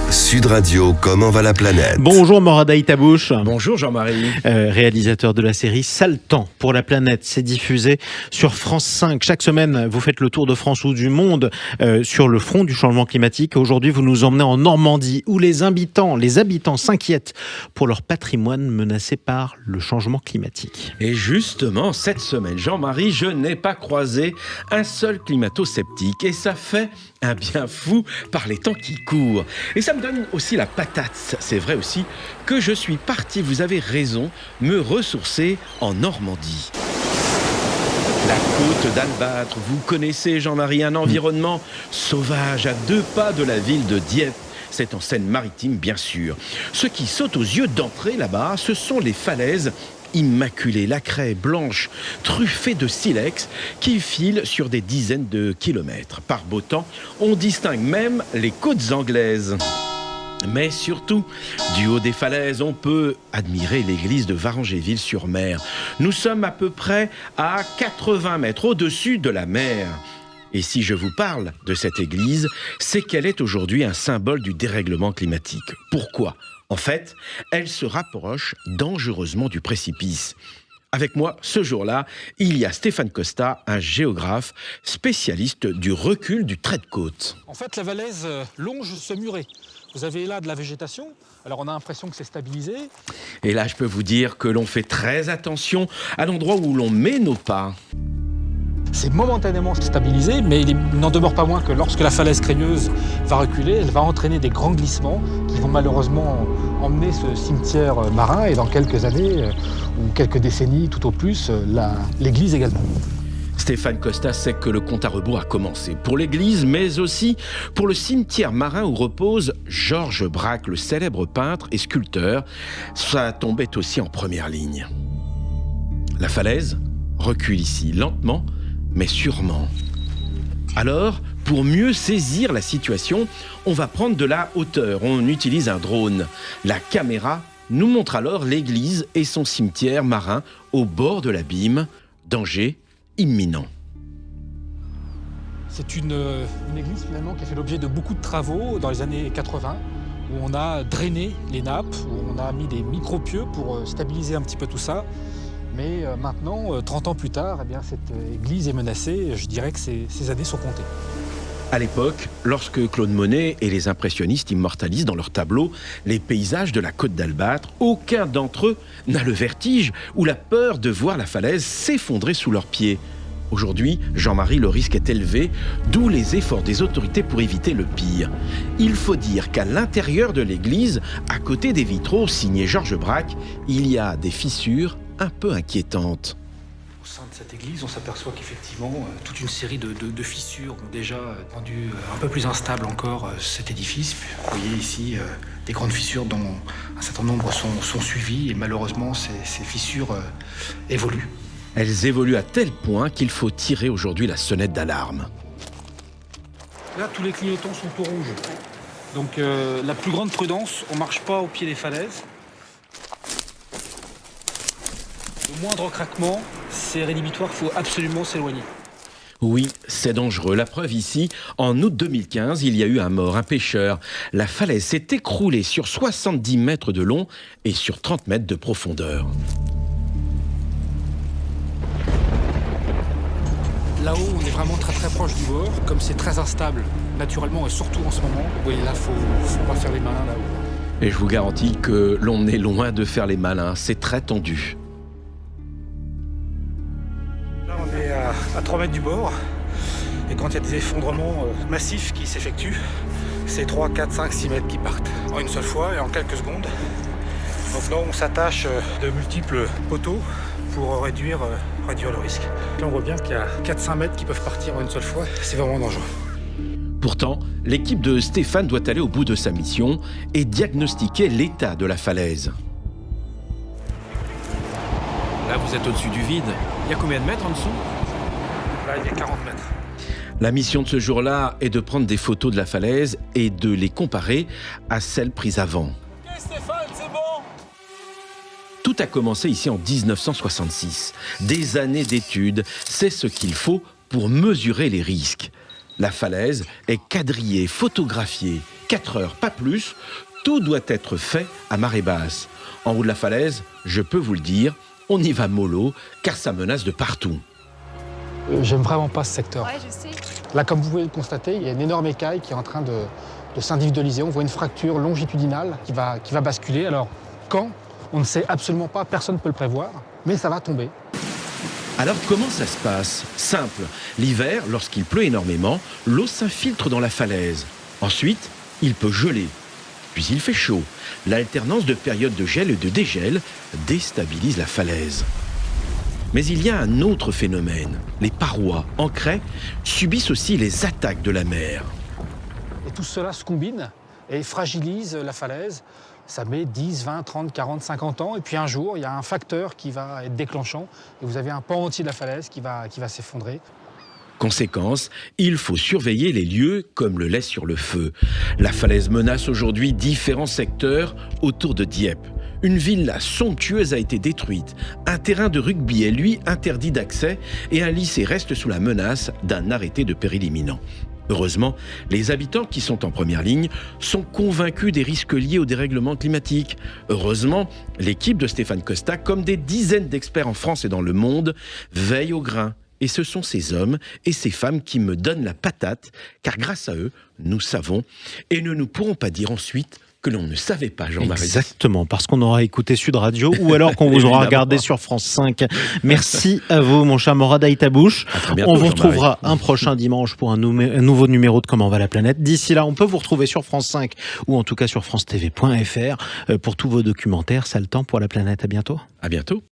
Sud Radio, comment va la planète? Bonjour Morad Tabouche. Bonjour Jean-Marie. Réalisateur de la série Sale temps pour la planète. C'est diffusé sur France 5. Chaque semaine, vous faites le tour de France ou du monde sur le front du changement climatique. Aujourd'hui, vous nous emmenez en Normandie où les habitants s'inquiètent pour leur patrimoine menacé par le changement climatique. Et justement, cette semaine, Jean-Marie, je n'ai pas croisé un seul climato-sceptique. Et ça fait un bien fou par les temps qui courent. Et ça me donne aussi la patate. C'est vrai aussi que je suis parti, vous avez raison, me ressourcer en Normandie. La côte d'Albâtre, vous connaissez Jean-Marie, un environnement sauvage à 2 pas de la ville de Dieppe. C'est en Seine-Maritime, bien sûr. Ce qui saute aux yeux d'entrée là-bas, ce sont les falaises immaculées, la craie blanche, truffée de silex, qui filent sur des dizaines de kilomètres. Par beau temps, on distingue même les côtes anglaises. Mais surtout, du haut des falaises, on peut admirer l'église de Varangéville-sur-Mer. Nous sommes à peu près à 80 mètres au-dessus de la mer. Et si je vous parle de cette église, c'est qu'elle est aujourd'hui un symbole du dérèglement climatique. Pourquoi ? En fait, elle se rapproche dangereusement du précipice. Avec moi, ce jour-là, il y a Stéphane Costa, un géographe spécialiste du recul du trait de côte. En fait, la Valaise longe ce muret. Vous avez là de la végétation, alors on a l'impression que c'est stabilisé. Et là, je peux vous dire que l'on fait très attention à l'endroit où l'on met nos pas. C'est momentanément stabilisé, mais il n'en demeure pas moins que lorsque la falaise craigneuse va reculer, elle va entraîner des grands glissements qui vont malheureusement emmener ce cimetière marin et dans quelques années, ou quelques décennies tout au plus, l'église également. Stéphane Costa sait que le compte à rebours a commencé pour l'église, mais aussi pour le cimetière marin où repose Georges Braque, le célèbre peintre et sculpteur. Ça tombait aussi en première ligne. La falaise recule ici, lentement, mais sûrement. Alors, pour mieux saisir la situation, on va prendre de la hauteur. On utilise un drone. La caméra nous montre alors l'église et son cimetière marin au bord de l'abîme. Danger imminent. C'est une église finalement qui a fait l'objet de beaucoup de travaux dans les années 80, où on a drainé les nappes, où on a mis des micro-pieux pour stabiliser un petit peu tout ça. Mais maintenant, 30 ans plus tard, eh bien, cette église est menacée. Je dirais que ces années sont comptées. À l'époque, lorsque Claude Monet et les impressionnistes immortalisent dans leurs tableaux les paysages de la côte d'Albâtre, aucun d'entre eux n'a le vertige ou la peur de voir la falaise s'effondrer sous leurs pieds. Aujourd'hui, Jean-Marie, le risque est élevé, d'où les efforts des autorités pour éviter le pire. Il faut dire qu'à l'intérieur de l'église, à côté des vitraux signés Georges Braque, il y a des fissures un peu inquiétantes. Au sein de cette église, on s'aperçoit qu'effectivement, toute une série de fissures ont déjà rendu un peu plus instable encore cet édifice. Vous voyez ici des grandes fissures dont un certain nombre sont suivies et malheureusement, ces fissures évoluent. Elles évoluent à tel point qu'il faut tirer aujourd'hui la sonnette d'alarme. Là, tous les clignotants sont au rouge. Donc la plus grande prudence, on ne marche pas au pied des falaises. Le moindre craquement, c'est rédhibitoire, il faut absolument s'éloigner. Oui, c'est dangereux. La preuve ici, en août 2015, il y a eu un mort, un pêcheur. La falaise s'est écroulée sur 70 mètres de long et sur 30 mètres de profondeur. Là-haut, on est vraiment très très proche du bord. Comme c'est très instable, naturellement, et surtout en ce moment, oui, là, faut pas faire les malins là-haut. Et je vous garantis que l'on est loin de faire les malins. C'est très tendu. Là, on est à 3 mètres du bord. Et quand il y a des effondrements massifs qui s'effectuent, c'est 3, 4, 5, 6 mètres qui partent en une seule fois et en quelques secondes. Donc là, on s'attache de multiples poteaux pour réduire le risque. Là, on voit bien qu'il y a 4-5 mètres qui peuvent partir en une seule fois. C'est vraiment dangereux. Pourtant, l'équipe de Stéphane doit aller au bout de sa mission et diagnostiquer l'état de la falaise. Là, vous êtes au-dessus du vide. Il y a combien de mètres en dessous ? Là, il y a 40 mètres. La mission de ce jour-là est de prendre des photos de la falaise et de les comparer à celles prises avant. Ok Stéphane, c'est bon. Tout a commencé ici en 1966. Des années d'études, c'est ce qu'il faut pour mesurer les risques. La falaise est quadrillée, photographiée, 4 heures, pas plus. Tout doit être fait à marée basse. En haut de la falaise, je peux vous le dire, on y va mollo, car ça menace de partout. J'aime vraiment pas ce secteur. Ouais, je sais. Là, comme vous pouvez le constater, il y a une énorme écaille qui est en train de s'individualiser. On voit une fracture longitudinale qui va basculer. Alors, quand? On ne sait absolument pas, personne ne peut le prévoir, mais ça va tomber. Alors comment ça se passe? Simple. L'hiver, lorsqu'il pleut énormément, l'eau s'infiltre dans la falaise. Ensuite, il peut geler. Puis il fait chaud. L'alternance de périodes de gel et de dégel déstabilise la falaise. Mais il y a un autre phénomène. Les parois en craie subissent aussi les attaques de la mer. Et tout cela se combine et fragilise la falaise. Ça met 10, 20, 30, 40, 50 ans. Et puis un jour, il y a un facteur qui va être déclenchant. Et vous avez un pan entier de la falaise qui va s'effondrer. Conséquence, il faut surveiller les lieux comme le lait sur le feu. La falaise menace aujourd'hui différents secteurs autour de Dieppe. Une villa somptueuse a été détruite. Un terrain de rugby est lui interdit d'accès et un lycée reste sous la menace d'un arrêté de péril imminent. Heureusement, les habitants qui sont en première ligne sont convaincus des risques liés au dérèglement climatique. Heureusement, l'équipe de Stéphane Costa, comme des dizaines d'experts en France et dans le monde, veille au grain. Et ce sont ces hommes et ces femmes qui me donnent la patate, car grâce à eux, nous savons, et nous ne pourrons pas dire ensuite que l'on ne savait pas, Jean-Marie. Exactement, parce qu'on aura écouté Sud Radio ou alors qu'on vous aura regardé sur France 5. Merci à vous, mon cher Morad Aïtabouche. Bientôt, On vous Jean-Marie. retrouvera un prochain dimanche pour un nouveau numéro de Comment va la planète. D'ici là, on peut vous retrouver sur France 5 ou en tout cas sur francetv.fr pour tous vos documentaires. Ça le temps pour la planète. À bientôt. À bientôt.